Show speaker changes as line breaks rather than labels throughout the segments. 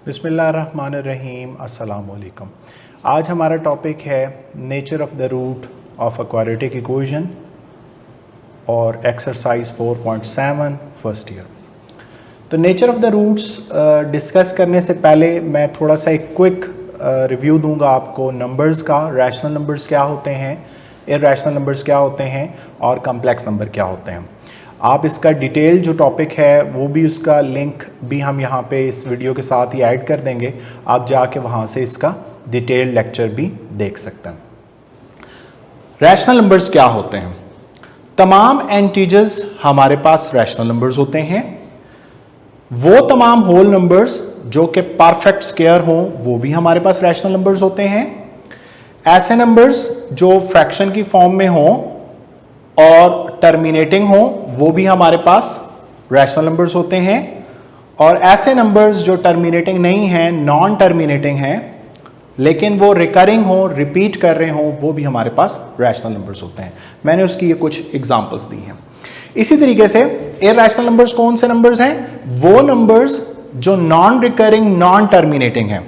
बिस्मिल्लाहिर्रहमानिर्रहीम, अस्सलाम वालेकुम। आज हमारा टॉपिक है nature of the root of a quadratic equation और एक्सरसाइज 4.7 फर्स्ट ईयर। तो nature of the roots discuss करने से पहले मैं थोड़ा सा एक क्विक रिव्यू दूंगा आपको नंबर्स का। रैशनल नंबर्स क्या होते हैं, इरैशनल नंबर्स क्या होते हैं और कम्प्लेक्स नंबर क्या होते हैं। आप इसका डिटेल जो टॉपिक है वो भी, उसका लिंक भी हम यहाँ पे इस वीडियो के साथ ही ऐड कर देंगे। आप जाके वहाँ से इसका डिटेल लेक्चर भी देख सकते हैं। रैशनल नंबर्स क्या होते हैं? तमाम इंटीजर्स हमारे पास रैशनल नंबर्स होते हैं। वो तमाम होल नंबर्स जो कि परफेक्ट स्क्वायर हों वो भी हमारे पास रैशनल नंबर्स होते हैं। ऐसे नंबर्स जो फ्रैक्शन की फॉर्म में हों और टर्मिनेटिंग हो वो भी हमारे पास रैशनल नंबर्स होते हैं। और ऐसे नंबर्स जो टर्मिनेटिंग नहीं हैं, नॉन टर्मिनेटिंग हैं, लेकिन वो रिकरिंग हो, रिपीट कर रहे हो, वो भी हमारे पास रैशनल नंबर्स होते हैं। मैंने उसकी ये कुछ एग्जांपल्स दी हैं। इसी तरीके से इरैशनल नंबर्स कौन से नंबर्स हैं? वो नंबर्स जो नॉन रिकरिंग, नॉन टर्मिनेटिंग हैं।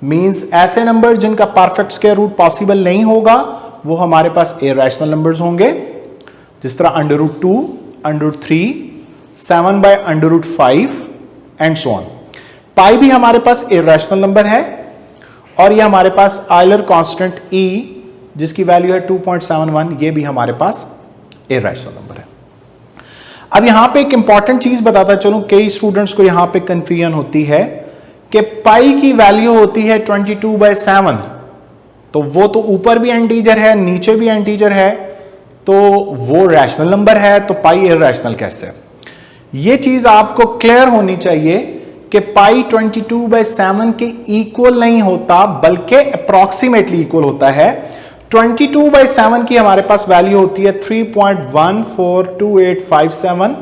मींस ऐसे नंबर जिनका परफेक्ट स्क्वायर रूट पॉसिबल नहीं होगा वो हमारे पास इरैशनल नंबर्स होंगे। जिस तरह √2, √3, 7/√5 एंड सो ऑन। पाई भी हमारे पास इरैशनल नंबर है और ये हमारे पास आयलर कांस्टेंट E जिसकी वैल्यू है 2.71, ये भी हमारे पास इरैशनल नंबर है। अब यहां पे एक इंपॉर्टेंट चीज बताता चलूं, कई स्टूडेंट्स को यहां पे कंफ्यूजन होती है कि पाई की वैल्यू होती है 22/7, तो वो तो ऊपर भी इंटीजर है, नीचे भी इंटीजर है, तो वो रैशनल नंबर है, तो पाई इरैशनल कैसे? ये चीज आपको क्लियर होनी चाहिए कि पाई 22/7 के इक्वल नहीं होता, बल्कि अप्रॉक्सीमेटली इक्वल होता है। 22/7 की हमारे पास वैल्यू होती है 3.142857,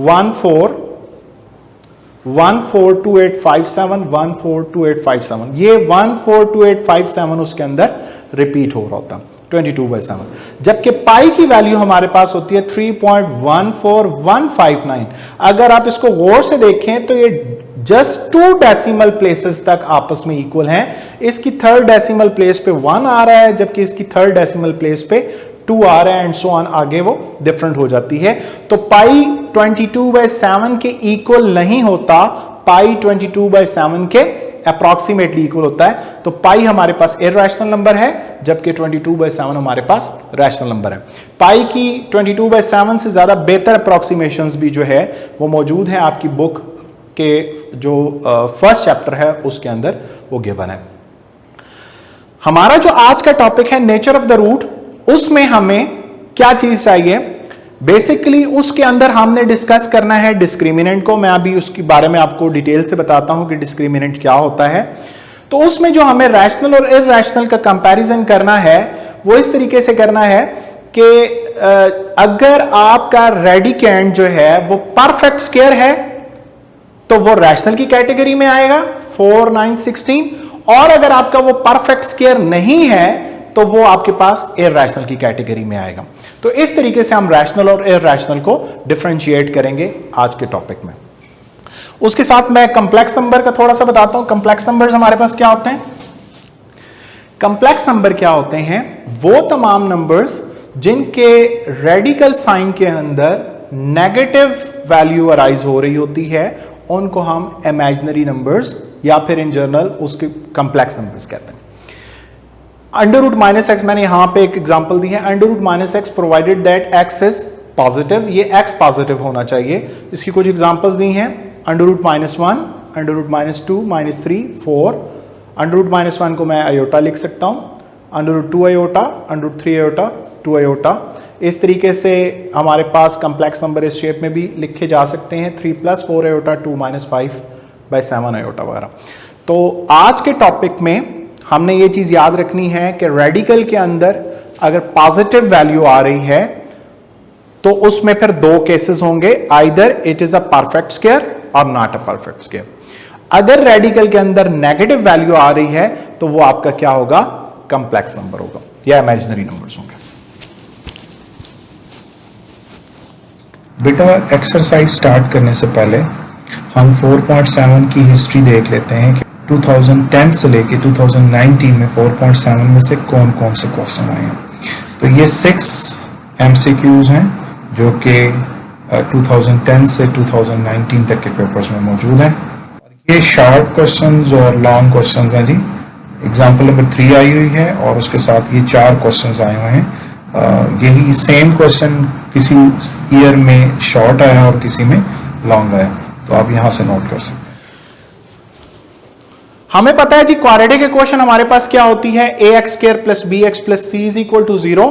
142857। ये 142857 उसके अंदर रिपीट हो रहा होता है 22/7। जबकि पाई की वैल्यू हमारे पास होती है 3.14159। अगर आप इसको गौर से देखें तो ये जस्ट 2 डेसिमल प्लेसेस तक आपस में इक्वल हैं। इसकी थर्ड डेसिमल प्लेस पे 1 आ रहा है, जबकि इसकी थर्ड डेसिमल प्लेस पे 2 आ रहा है, एंड सो ऑन, आगे वो डिफरेंट हो जाती है। तो पाई 22/7 के इक्वल नहीं होता, पाई 22/7 के अप्रॉक्सीमेटली इक्वल होता है। तो पाई हमारे पास इरैशनल नंबर है, जबकि 22/7 हमारे पास रैशनल नंबर है। पाई की 22/7 से ज्यादा बेहतर अप्रॉक्सीमेशंस भी जो है वो मौजूद है आपकी बुक के जो फर्स्ट चैप्टर है उसके अंदर वो गिवन है। हमारा जो आज का टॉपिक है नेचर ऑफ द रूट, उसमें हमें क्या चीज चाहिए? बेसिकली उसके अंदर हमने डिस्कस करना है डिस्क्रिमिनेंट को। मैं अभी उसके बारे में आपको डिटेल से बताता हूं कि डिस्क्रिमिनेंट क्या होता है। तो उसमें जो हमें रैशनल और इरैशनल का कंपैरिजन करना है वो इस तरीके से करना है कि अगर आपका रेडिकेंड जो है वो परफेक्ट स्क्वायर है तो वो रैशनल की कैटेगरी में आएगा 4, 9, 16। और अगर आपका वो परफेक्ट स्क्वायर नहीं है तो वो आपके पास इरैशनल की कैटेगरी में आएगा। तो इस तरीके से हम रैशनल और इरैशनल को डिफरेंशिएट करेंगे आज के टॉपिक में। उसके साथ मैं कंप्लेक्स नंबर का थोड़ा सा बताता हूं। कंप्लेक्स नंबर्स हमारे पास क्या होते हैं? कंप्लेक्स नंबर क्या होते हैं? वो तमाम नंबर्स जिनके रेडिकल साइन के अंदर नेगेटिव वैल्यू अराइज हो रही होती है, उनको हम इमेजिनरी नंबर्स या फिर इन जनरल उसके कंप्लेक्स नंबर्स कहते हैं। √-x, मैंने यहां पे एक एग्जांपल दी है। √-x provided that x is positive, ये x पॉजिटिव होना चाहिए। इसकी कुछ एग्जांपल्स दी हैं। √-1, √-2, -3, 4। √-1 को मैं आयोटा लिख सकता हूं, √2 आयोटा, √3 आयोटा, 2 आयोटा। इस तरीके से हमारे पास कंप्लेक्स नंबर इस शेप में भी लिखे जा सकते हैं, 3 + 4 आयोटा, 2 - 5/7 आयोटा वगैरह। तो आज के टॉपिक में हमने ये चीज याद रखनी है कि रेडिकल के अंदर अगर पॉजिटिव वैल्यू आ रही है तो उसमें फिर 2 केसेस होंगे, either it is a perfect square और नॉट अ परफेक्ट स्क्वायर। अगर रेडिकल के अंदर नेगेटिव वैल्यू आ रही है तो वो आपका क्या होगा? कंप्लेक्स नंबर होगा या इमेजिनरी नंबर्स होंगे।
बेटा एक्सरसाइज स्टार्ट करने से पहले
हम 4.7 की हिस्ट्री देख लेते हैं कि 2010 से लेके 2019 में 4.7 में से कौन कौन से क्वेश्चन आए हैं। तो ये 6 MCQs हैं जो कि 2010 से 2019 तक के पेपर्स में मौजूद हैं। ये शॉर्ट क्वेश्चंस और लॉन्ग क्वेश्चंस हैं जी। एग्जाम्पल नंबर 3 आई हुई है और उसके साथ ये 4 क्वेश्चंस आए हुए हैं। यही सेम क्वेश्चन किसी ईयर में शॉर्ट आया और किसी में लॉन्ग आया, तो आप यहां से नोट कर सकते हैं। हमें पता है जी क्वाड्रेटिक इक्वेशन हमारे पास क्या होती है, ax² + bx + c = 0।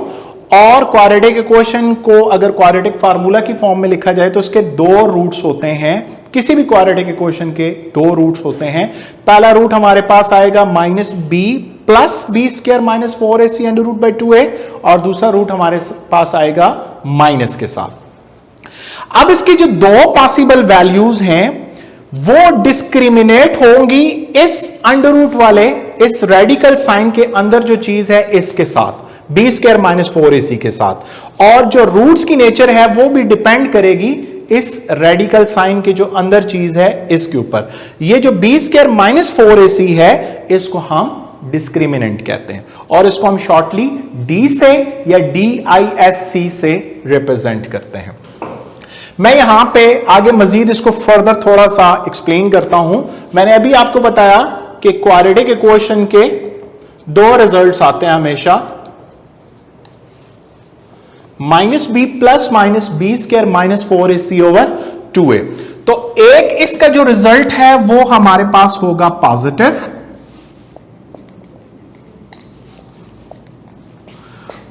और क्वाड्रेटिक इक्वेशन को अगर क्वाड्रेटिक फार्मूला की फॉर्म में लिखा जाए तो उसके 2 रूट्स होते हैं। किसी भी क्वाड्रेटिक इक्वेशन के 2 रूट्स होते हैं। पहला रूट हमारे पास आएगा -b + b² - 4ac √2a और दूसरा रूट हमारे पास आएगा माइनस के साथ। अब इसकी जो 2 पॉसिबल वैल्यूज हैं वो डिस्क्रिमिनेट होंगी इस अंडर रूट वाले इस रेडिकल साइन के अंदर जो चीज है इसके साथ, b² - 4ac के साथ। और जो रूट्स की नेचर है वो भी डिपेंड करेगी इस रेडिकल साइन के जो अंदर चीज है इसके ऊपर। ये जो b² - 4ac है इसको हम डिस्क्रिमिनेंट कहते हैं और इसको हम शॉर्टली d से या DISC से रिप्रेजेंट करते हैं। मैं यहां पे आगे मजीद इसको फर्दर थोड़ा सा एक्सप्लेन करता हूं। मैंने अभी आपको बताया कि क्वाड्रेटिक इक्वेशन के 2 रिजल्ट्स आते हैं हमेशा, -b + -b² - 4ac/2a। तो एक इसका जो रिजल्ट है वो हमारे पास होगा पॉजिटिव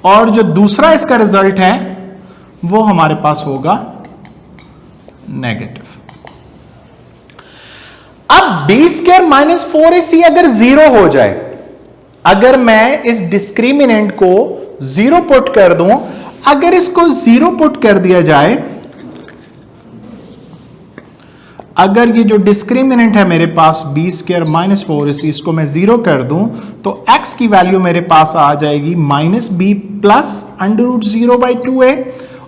और जो दूसरा इसका रिजल्ट है वो हमारे पास होगा नेगेटिव। अब b² - 4ac अगर 0 हो जाए, अगर मैं इस डिस्क्रिमिनेंट को 0 पुट कर दूं, अगर इसको 0 पुट कर दिया जाए, अगर ये जो डिस्क्रिमिनेंट है मेरे पास b² - 4ac इसको मैं 0 कर दूं तो x की वैल्यू मेरे पास आ जाएगी -b + √0/2a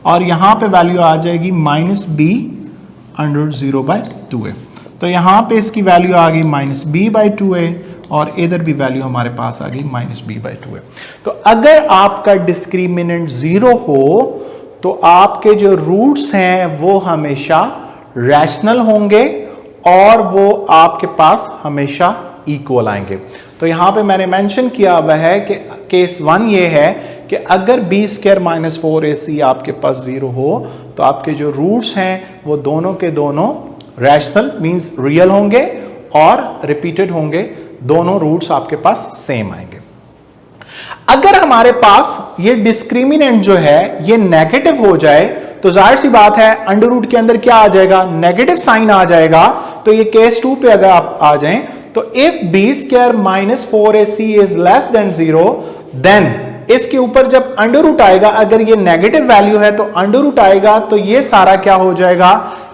और यहां पे वैल्यू आ जाएगी -b √0/2a। तो यहां पे इसकी वैल्यू आ गई -b/2a और इधर भी वैल्यू हमारे पास आ गई -b/2a। तो अगर आपका डिस्क्रिमिनेंट 0 हो तो आपके जो रूट्स हैं वो हमेशा रैशनल होंगे और वो आपके पास हमेशा इक्वल आएंगे। तो यहां पे मैंने मेंशन किया हुआ है कि केस 1 ये है कि अगर b² - 4ac आपके पास 0 हो तो आपके जो रूट्स हैं वो दोनों के दोनों रैशनल मींस रियल होंगे और रिपीटेड होंगे, दोनों रूट्स आपके पास सेम आएंगे। अगर हमारे पास ये डिस्क्रिमिनेंट जो है ये नेगेटिव हो जाए तो जाहिर सी बात है अंडर रूट के अंदर क्या आ जाएगा, नेगेटिव साइन आ जाएगा। तो ये केस 2 पे अगर आप आ जाएं तो if b² - 4ac is less than 0 then इसके ऊपर जब अंडर रूट आएगा, अगर ये नेगेटिव वैल्यू है तो अंडर रूट आएगा तो ये सारा क्या हो जाएगा,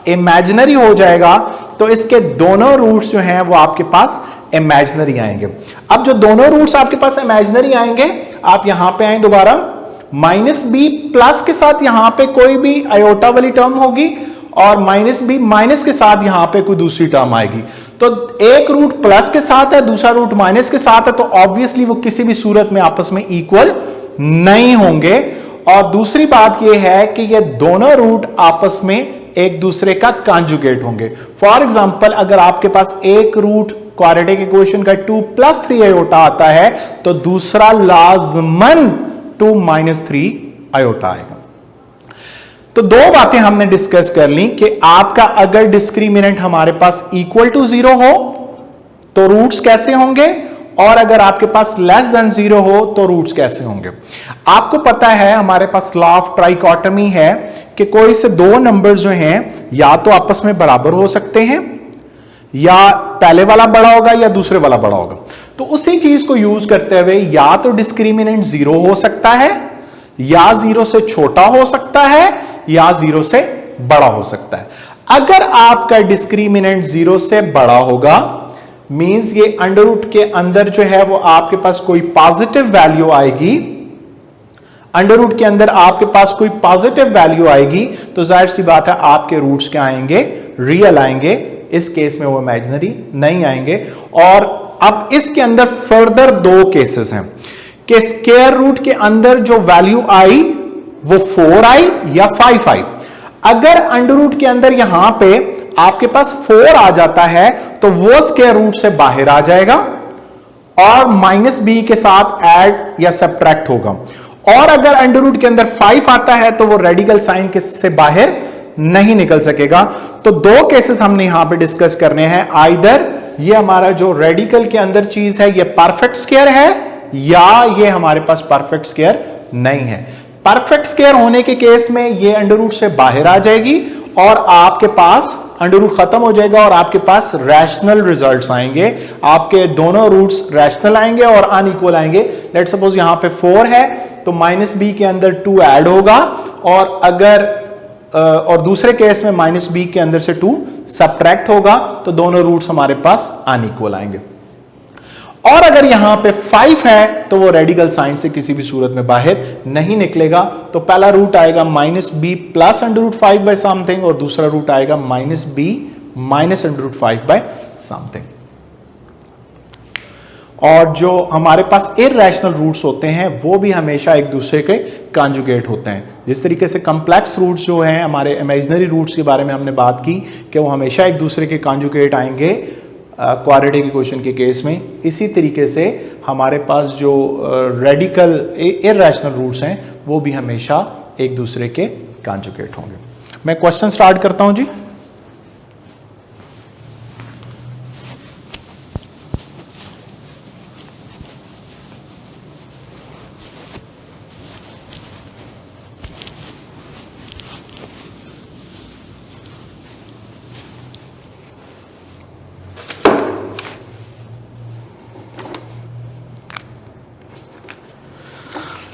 इमेजिनरी हो जाएगा। तो इसके दोनों रूट्स जो हैं वो आपके पास इमेजिनरी आएंगे। अब जो दोनों रूट्स आपके पास इमेजिनरी आएंगे, आप यहां पे आए दोबारा, -b प्लस के साथ यहां पे कोई भी आयोटा वाली टर्म होगी और -b माइनस के साथ यहां पे कोई दूसरी टर्म आएगी। तो एक रूट प्लस के साथ है, दूसरा रूट माइनस के साथ है, तो ऑब्वियसली वो किसी भी सूरत में आपस में इक्वल नहीं होंगे। और दूसरी बात यह है कि ये दोनों रूट आपस में एक दूसरे का कॉन्जुगेट होंगे। फॉर एग्जांपल अगर आपके पास एक रूट क्वाड्रेटिक इक्वेशन का 2 + 3 आयोटा आता है तो दूसरा लाजमन 2 - 3 आयोटा आएगा। तो 2 बातें हमने डिस्कस कर ली कि आपका अगर डिस्क्रिमिनेंट हमारे पास इक्वल टू 0 हो तो रूट्स कैसे होंगे और अगर आपके पास लेस देन 0 हो तो रूट्स कैसे होंगे। आपको पता है हमारे पास लॉ ऑफ ट्राइकोटमी है कि कोई से 2 नंबर जो हैं या तो आपस में बराबर हो सकते हैं या पहले वाला बड़ा होगा या दूसरे वाला बड़ा होगा। तो उसी चीज को यूज करते हुए या तो डिस्क्रिमिनेंट 0 हो सकता है या 0 से छोटा हो सकता है या 0 से बड़ा हो सकता है। अगर आपका डिस्क्रिमिनेंट 0 से बड़ा होगा मींस ये अंडर रूट के अंदर जो है वो आपके पास कोई पॉजिटिव वैल्यू आएगी, अंडर रूट के अंदर आपके पास कोई पॉजिटिव वैल्यू आएगी तो जाहिर सी बात है आपके रूट्स क्या आएंगे, रियल आएंगे, इस केस में वो इमेजिनरी नहीं आएंगे। और अब इसके अंदर फर्दर दो केसेस हैं कि स्क्वायर रूट के अंदर जो वैल्यू आई वो 4 आई या 5 आई। अगर अंडर रूट के अंदर यहां पे आपके पास 4 आ जाता है तो वो स्क्वायर रूट से बाहर आ जाएगा और माइनस बी के साथ ऐड या सब्ट्रैक्ट होगा। और अगर अंडर रूट के अंदर 5 आता है तो वो रेडिकल साइन से बाहर नहीं निकल सकेगा। तो दो केसेस हमने यहां पे डिस्कस करने हैं, आइदर ये हमारा जो रेडिकल के अंदर चीज है ये परफेक्ट स्क्वायर है या ये हमारे पास परफेक्ट स्क्वायर नहीं है। परफेक्ट स्क्वायर होने के केस में ये अंडर रूट से बाहर आ जाएगी और आपके पास अंडर रूट खत्म हो जाएगा और आपके पास रैशनल रिजल्ट्स आएंगे। आपके दोनों रूट्स रैशनल आएंगे और अनइक्वल आएंगे। लेट सपोज यहां पे 4 है तो माइनस बी के अंदर 2 ऐड होगा और अगर और दूसरे केस में माइनस बी के अंदर से 2 सब्ट्रैक्ट होगा तो दोनों रूट्स हमारे पास अनइक्वल आएंगे। और अगर यहां पे 5 है तो वो रेडिकल साइन से किसी भी सूरत में बाहर नहीं निकलेगा। तो पहला रूट आएगा minus B plus under root 5 by something और दूसरा रूट आएगा minus B minus under root 5 by something. और जो हमारे पास इररेशनल रूट्स होते हैं वो भी हमेशा एक दूसरे के कॉन्जुगेट होते हैं। जिस तरीके से कॉम्प्लेक्स रूट्स जो हैं, हमारे इमेजिनरी रूट्स के बारे में हमने बात की कि वो हमेशा एक दूसरे के कॉन्जुगेट आएंगे क्वाड्रेटिक इक्वेशन के केस में, इसी तरीके से हमारे पास जो रेडिकल इररेशनल रूट्स हैं वो भी हमेशा एक दूसरे के कॉन्जुगेट होंगे। मैं क्वेश्चन स्टार्ट करता हूं जी।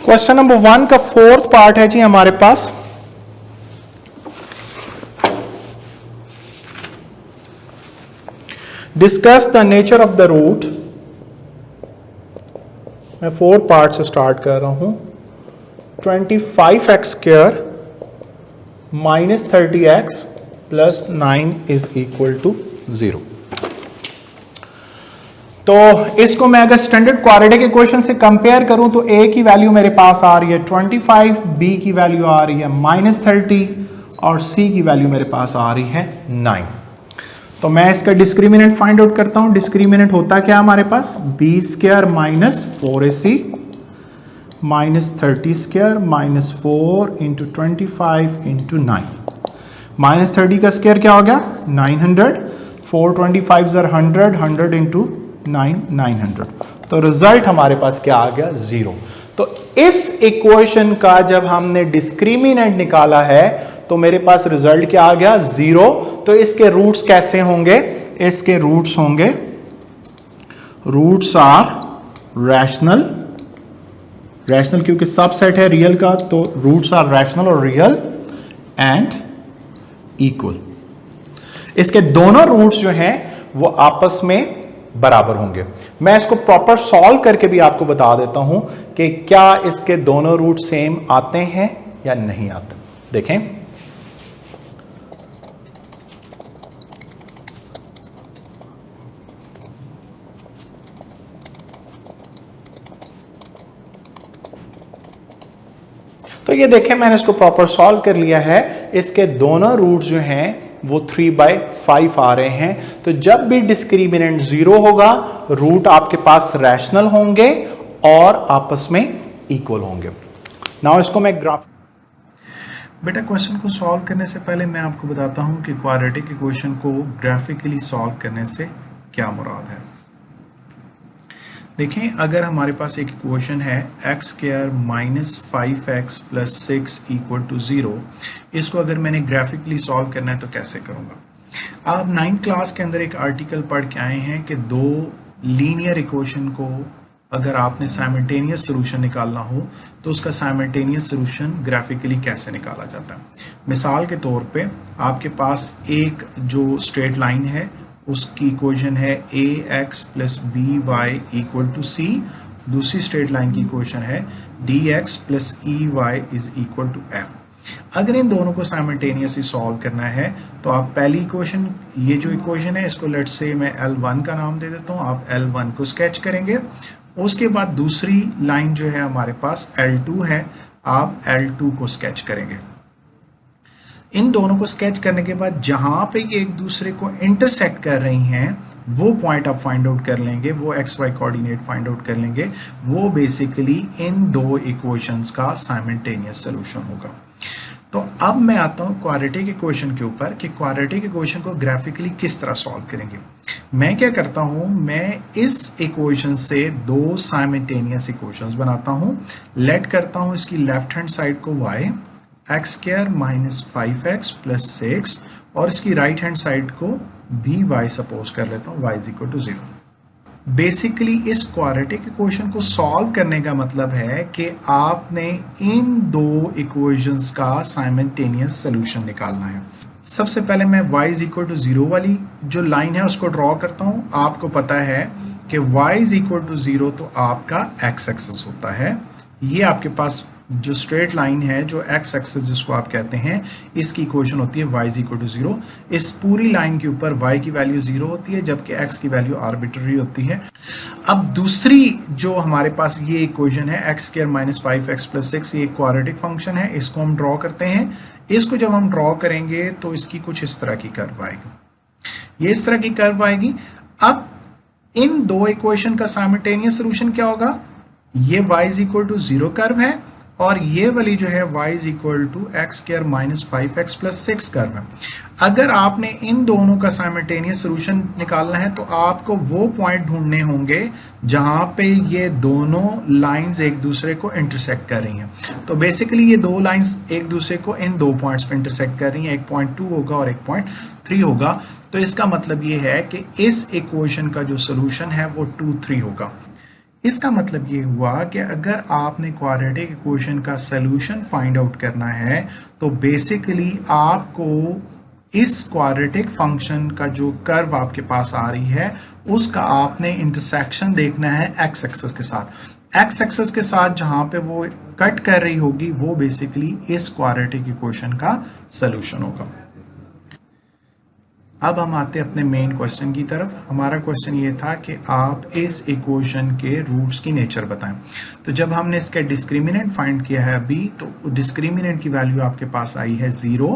क्वेश्चन नंबर 1 का 4th पार्ट है जी हमारे पास। Discuss the nature of the root. मैं 4 पार्ट से स्टार्ट कर रहा हूं। 25x square minus 30x plus 9 is equal to 0। तो इसको मैं अगर स्टैंडर्ड क्वाड्रेटिक इक्वेशन से कंपेयर करूं तो a की वैल्यू मेरे पास आ रही है 25, b की वैल्यू आ रही है माइनस 30 और c की वैल्यू मेरे पास आ रही है 9। तो मैं इसका डिस्क्रिमिनेंट फाइंड आउट करता हूं। डिस्क्रिमिनेंट होता क्या हमारे पास, b square minus 4ac minus 30 square minus 4 into 25 into 9। Minus 30 का स्क्वायर क्या हो गया 900, 425 100, 100 इंटू 900। तो रिजल्ट हमारे पास क्या आ गया 0। तो इस इक्वेशन का जब हमने डिस्क्रिमिनेंट निकाला है तो मेरे पास रिजल्ट क्या आ गया 0। तो इसके रूट्स कैसे होंगे, इसके रूट्स होंगे, रूट्स आर रैशनल, रैशनल क्योंकि सबसेट है रियल का, तो रूट्स आर रैशनल और रियल एंड इक्वल। इसके दोनों रूट्स जो हैं वो आपस में बराबर होंगे। मैं इसको प्रॉपर सॉल्व करके भी आपको बता देता हूं कि क्या इसके दोनों रूट सेम आते हैं या नहीं आते। देखें, तो ये देखें मैंने इसको प्रॉपर सॉल्व कर लिया है। इसके दोनों रूट्स जो हैं वो 3/5 आ रहे हैं। तो जब भी डिस्क्रिमिनेंट 0 होगा रूट आपके पास रैशनल होंगे और आपस में इक्वल होंगे। नाउ इसको मैं ग्राफ। बेटा क्वेश्चन को सॉल्व करने से पहले मैं आपको बताता हूं कि क्वाड्रेटिक इक्वेशन को ग्राफिकली सॉल्व करने से क्या मुराद है। देखें, अगर हमारे पास एक इक्वेशन है x square minus 5x plus 6 equal to 0, इसको अगर मैंने ग्राफिकली सॉल्व करना है तो कैसे करूँगा। आप 9th क्लास के अंदर एक आर्टिकल पढ़ के आए हैं कि दो लीनियर इक्वेशन को अगर आपने साइमल्टेनियस सोल्यूशन निकालना हो तो उसका साइमल्टेनियस सोल्यूशन ग्राफिकली कैसे निकाला जाता है। मिसाल के तौर पे आपके पास एक जो स्ट्रेट लाइन है उसकी इक्वेशन है ax plus by equal to c। दूसरी स्ट्रेट लाइन की इक्वेशन है dx plus ey is equal to f। अगर इन दोनों को साइमल्टेनियसली सॉल्व करना है तो आप पहली इक्वेशन, ये जो इक्वेशन है इसको लेट्स से मैं L1 का नाम दे देता हूँ, आप L1 को स्केच करेंगे। उसके बाद दूसरी लाइन जो है हमारे पास L2 है, आप L2 को स्केच करेंगे। इन दोनों को स्केच करने के बाद जहां पे ये एक दूसरे को इंटरसेक्ट कर रही हैं वो पॉइंट आप फाइंड आउट कर लेंगे, वो x y coordinate find out कर लेंगे, वो बेसिकली इन दो इक्वेशंस का साइमल्टेनियस सॉल्यूशन होगा। तो अब मैं आता हूं क्वाड्रेटिक इक्वेशन के ऊपर कि क्वाड्रेटिक इक्वेशन को ग्राफिकली किस तरह सॉल्व करेंगे। मैं क्या करता हूं, मैं इस इक्वेशन से दो साइमल्टेनियस इक्वेशंस बनाता हूं। लेट करता हूं इसकी लेफ्ट हैंड साइड को y x square minus 5x plus 6 और इसकी राइट हैंड साइड को भी y सपोज कर लेता हूँ, y is equal to 0। Basically इस क्वाड्रेटिक इक्वेशन को सॉल्व करने का मतलब है कि आपने इन दो इक्वेशंस का साइमल्टेनियस सॉल्यूशन निकालना है। सबसे पहले मैं y इज इक्वल टू 0 वाली जो लाइन है उसको ड्रॉ करता हूँ। आपको पता है कि y इज इक्वल टू 0 तो आपका x एक्सिस होता है। ये आपके पास जो स्ट्रेट लाइन है, जो x एक्सिस जिसको आप कहते हैं, इसकी इक्वेशन होती है y इज इक्वल टू 0। इस पूरी लाइन के ऊपर y की वैल्यू 0 होती है जबकि x की वैल्यू आर्बिट्ररी होती है। अब दूसरी जो हमारे पास ये इक्वेशन है x square minus 5x plus 6, ये क्वाड्रेटिक फंक्शन है, इसको हम ड्रॉ करते हैं। इसको जब हम ड्रॉ करेंगे तो इसकी कुछ इस तरह की कर्व आएगी, ये इस तरह की कर्व आएगी। अब इन दो इक्वेशन का साइमल्टेनियस सॉल्यूशन क्या होगा, ये y is equal to 0 curve है और ये वाली जो है y is equal to x square minus 5x plus 6 curve है। अगर आपने इन दोनों का साइमल्टेनियस सॉल्यूशन निकालना है तो आपको वो पॉइंट ढूंढने होंगे जहां पे ये दोनों लाइंस एक दूसरे को इंटरसेक्ट कर रही हैं। तो बेसिकली ये दो लाइंस एक दूसरे को इन दो पॉइंट्स पे इंटरसेक्ट कर रही हैं, एक पॉइंट 2 होगा और एक पॉइंट 3 होगा। तो इसका मतलब ये है कि इस इक्वेशन का जो सोल्यूशन है वो 2, 3 होगा। इसका मतलब ये हुआ कि अगर आपने क्वाड्रेटिक इक्वेशन का सॉल्यूशन फाइंड आउट करना है तो बेसिकली आपको इस क्वाड्रेटिक फंक्शन का जो कर्व आपके पास आ रही है उसका आपने इंटरसेक्शन देखना है एक्स एक्सिस के साथ। एक्स एक्सिस के साथ जहां पे वो कट कर रही होगी वो बेसिकली इस क्वाड्रेटिक इक्वेशन का सॉल्यूशन होगा। अब हम आते हैं अपने मेन क्वेश्चन की तरफ। हमारा क्वेश्चन ये था कि आप इस इक्वेशन के रूट्स की नेचर बताएं। तो जब हमने इसका डिस्क्रिमिनेंट फाइंड किया है अभी, तो डिस्क्रिमिनेंट की वैल्यू आपके पास आई है 0।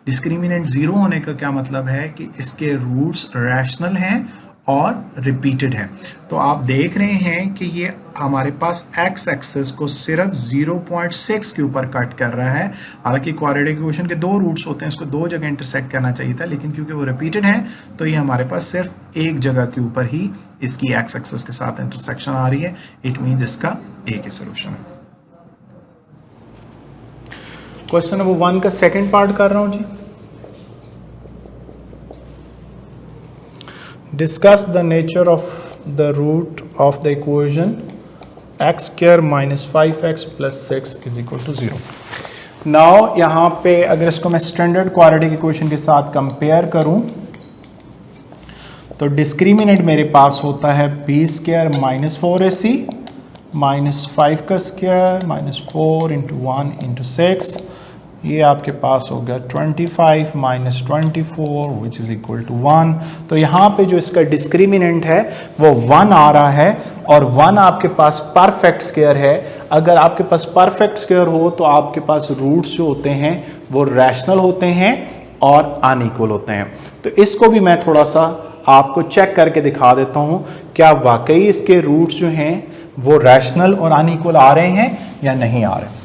डिस्क्रिमिनेंट 0 होने का क्या मतलब है कि इसके रूट्स रैशनल हैं और रिपीटेड है। तो आप देख रहे हैं कि ये हमारे पास एक्स एक्सिस को सिर्फ 0.6 के ऊपर कट कर रहा है। हालांकि क्वाड्रेटिक इक्वेशन के दो रूट्स होते हैं, इसको दो जगह इंटरसेक्ट करना चाहिए था, लेकिन क्योंकि वो रिपीटेड है तो ये हमारे पास सिर्फ एक जगह के ऊपर ही इसकी एक्स एक्सिस के साथ इंटरसेक्शन आ रही है। इट मीन्स इसका एक ही सोल्यूशन है। क्वेश्चन नंबर 1 का सेकेंड पार्ट कर रहा हूं जी। Discuss the nature of the root of the equation x square minus 5x plus 6 is equal to 0. Now यहाँ पे अगर इसको मैं स्टैंडर्ड क्वाड्रेटिक इक्वेशन के साथ कंपेयर करूँ तो डिस्क्रिमिनेंट मेरे पास होता है b square minus 4ac minus 5 का स्क्वायर माइनस 4 इंटू 1 इंटू 6, ये आपके पास हो गया 25 minus 24 which is equal to 1। तो यहाँ पे जो इसका डिस्क्रिमिनेंट है वो 1 आ रहा है और 1 आपके पास परफेक्ट स्क्वायर है। अगर आपके पास परफेक्ट स्क्वायर हो तो आपके पास रूट्स जो होते हैं वो रैशनल होते हैं और अनइक्वल होते हैं। तो इसको भी मैं थोड़ा सा आपको चेक करके दिखा देता हूँ, क्या वाकई इसके रूट्स जो हैं वो रैशनल और अनइक्वल आ रहे हैं या नहीं आ रहे।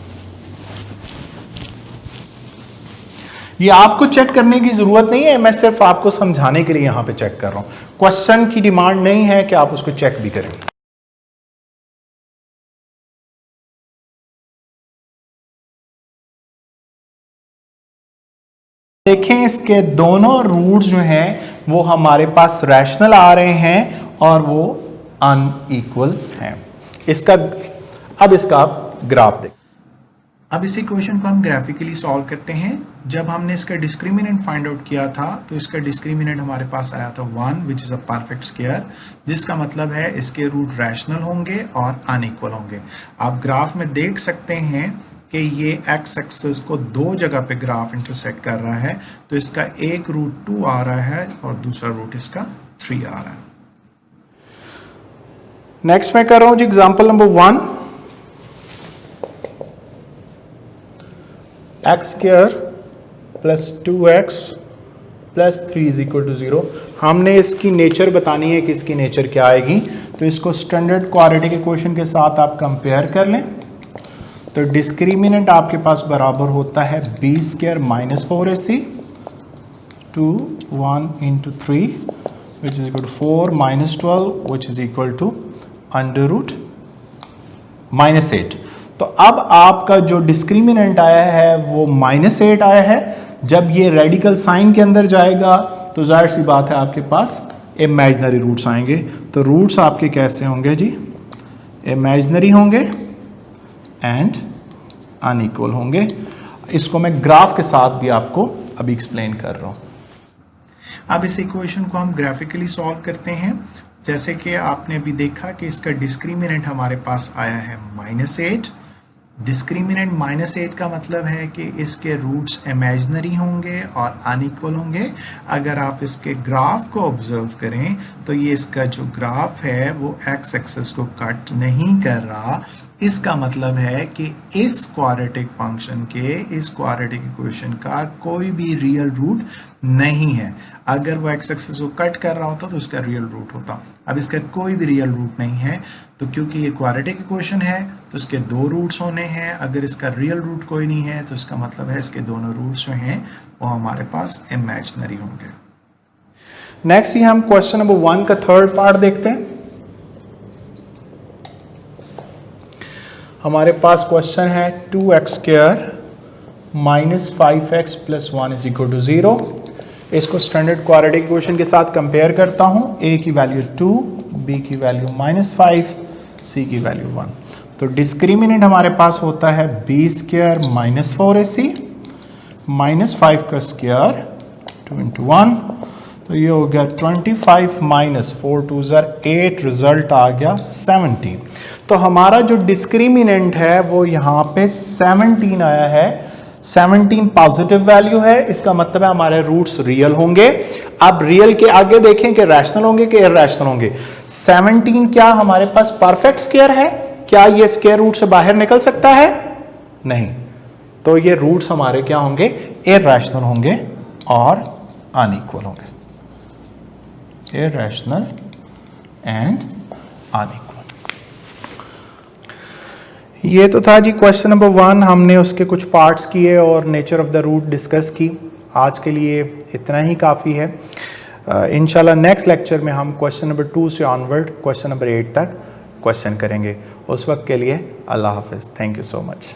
ये आपको चेक करने की जरूरत नहीं है, मैं सिर्फ आपको समझाने के लिए यहां पे चेक कर रहा हूं। क्वेश्चन की डिमांड नहीं है कि आप उसको चेक भी करें। देखें इसके दोनों रूट्स जो हैं वो हमारे पास रैशनल आ रहे हैं और वो अनइक्वल हैं। अब इसका आप ग्राफ देखें। अब इस इक्वेशन को हम ग्राफिकली सॉल्व करते हैं। जब हमने इसका डिस्क्रिमिनेंट फाइंड आउट किया था तो इसका डिस्क्रिमिनेंट हमारे पास आया था 1 which is a perfect square, जिसका मतलब है इसके रूट रैशनल होंगे और अनइक्वल होंगे। आप ग्राफ में देख सकते हैं कि ये एक्स एक्सिस को दो जगह पे ग्राफ इंटरसेक्ट कर रहा है, तो इसका एक रूट 2 आ रहा है और दूसरा रूट इसका 3 आ रहा है। नेक्स्ट मैं कर रहा हूं जी example number 1, X square plus 2x plus 3 is equal to 0। हमने इसकी नेचर बतानी है कि इसकी नेचर क्या आएगी, तो इसको स्टैंडर्ड क्वाड्रेटिक इक्वेशन के साथ आप कंपेयर कर लें। तो डिस्क्रिमिनेंट आपके पास बराबर होता है B square minus 4ac two 1 into 3 which is equal to 4 minus 12 which is equal to under root minus 8। तो अब आपका जो डिस्क्रिमिनेंट आया है वो -8 आया है। जब ये रेडिकल साइन के अंदर जाएगा तो जाहिर सी बात है आपके पास इमेजिनरी रूट्स आएंगे। तो रूट्स आपके कैसे होंगे जी, इमेजिनरी होंगे एंड अनइक्वल होंगे। इसको मैं ग्राफ के साथ भी आपको अभी एक्सप्लेन कर रहा हूं। अब इस इक्वेशन को हम ग्राफिकली सॉल्व करते हैं। जैसे कि आपने अभी देखा कि इसका डिस्क्रिमिनेंट हमारे पास आया है -8। डिस्क्रिमिनेंट -8 का मतलब है कि इसके रूट्स इमेजिनरी होंगे और अनइक्वल होंगे। अगर आप इसके ग्राफ को ऑब्जर्व करें तो ये इसका जो ग्राफ है वो एक्स एक्सिस को कट नहीं कर रहा। इसका मतलब है कि इस क्वाड्रेटिक फंक्शन के, इस क्वाड्रेटिक इक्वेशन का कोई भी रियल रूट नहीं है। अगर वो एक्स एक्सिस को कट कर रहा होता तो उसका रियल रूट होता। अब इसका कोई भी रियल रूट नहीं है, तो क्योंकि ये क्वाड्रेटिक इक्वेशन है तो इसके दो रूट्स होने हैं। अगर इसका रियल रूट कोई नहीं है तो इसका मतलब है इसके दोनों रूट्स जो हैं वो हमारे पास इमेजिनरी होंगे। नेक्स्ट हम क्वेश्चन नंबर 1 का थर्ड पार्ट देखते हैं। हमारे पास क्वेश्चन है 2x square minus 5x plus 1 is equal to 0। इसको स्टैंडर्ड क्वाड्रेटिक इक्वेशन के साथ कंपेयर करता हूं। a की वैल्यू 2, b की वैल्यू -5, c की वैल्यू 1। तो डिस्क्रिमिनेंट हमारे पास होता है b square minus 4ac minus 5 का स्क्वायर 2 इंटू 1, तो ये हो गया 25 माइनस 4 2 8, रिजल्ट आ गया 17। तो हमारा जो डिस्क्रिमिनेंट है वो यहाँ पे 17 आया है। 17 पॉजिटिव वैल्यू है, इसका मतलब है हमारे रूट्स रियल होंगे। अब रियल के आगे देखें कि रैशनल होंगे कि इरैशनल होंगे। 17 क्या हमारे पास परफेक्ट स्क्वायर है? क्या ये स्क्वायर रूट से बाहर निकल सकता है? नहीं। तो ये रूट्स हमारे क्या होंगे? इरैशनल होंगे और अनइक्वल होंगे। Irrational and unequal. ये तो था जी क्वेश्चन नंबर 1। हमने उसके कुछ पार्ट्स किए और nature of the root discuss की। आज के लिए इतना ही काफ़ी है। इंशाल्लाह नेक्स्ट लेक्चर में हम क्वेश्चन नंबर 2 से ऑनवर्ड क्वेश्चन नंबर 8 तक क्वेश्चन करेंगे। उस वक्त के लिए अल्लाह हाफिज़। Thank you so much.